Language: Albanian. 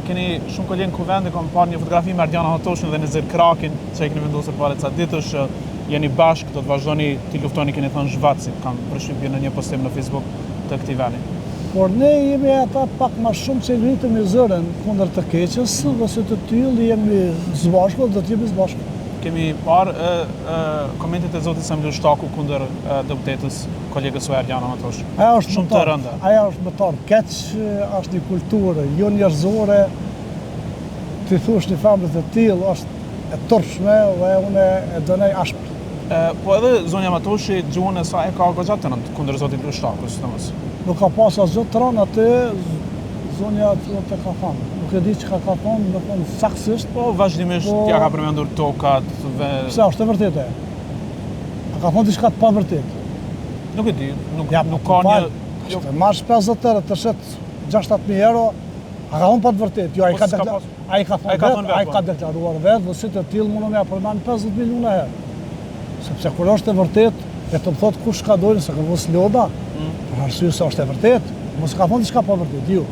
keni shumë kolegë në kuvend, kam parë një fotografi me Ardiana Hatoshin dhe Nezir Krakin, që e keni vendosur para ca ditësh, jeni bashkë, do të vazhdoni të luftoni, keni thënë zhvatësi, kam përshtypjen në një postim në Facebook të këtij veni. Por ne jemi ata pak më shumë që ngritemi zërin kundër të keqës, dhe se të tillë jemi së bashku, do të jemi së bashku. Kemi parë komentet e zotit Samir Shtaku kundër deputetës kolegës së Ardiana Hatosh. Aja është shumë të rënda. Aja është betar keq, është një kulturë jo njerëzore. Ti thush një familje të tillë është e turpshme dhe unë e dënoj ashpër. Po edhe zonja Matoshi gjuhën e saj ka goxha të rëndë kundër zotit Shtaku, sidomos. Nuk ka pas asgjë të rëndë atë zonja të ka thënë. Nuk e di çka ka thënë, do të thonë saktësisht. Po vazhdimisht t'ja ka përmendur tokat dhe... Pse është e vërtetë? A ka thënë diçka të pavërtetë? Nuk e di, nuk ka një... Të marrësh 50 euro të shet 6-7.000 euro, a ka thënë pa të vërtetë? Jo, ai ka deklaruar vetë, dhe si të tillë mundon ja përmend 50 miliona herë. Sepse kur është e vërtetë, e të më thotë kush ka dojnë, se ka vës loda, për arsye se është e vërtetë, mos ka thënë diçka pa vërtetë, jo.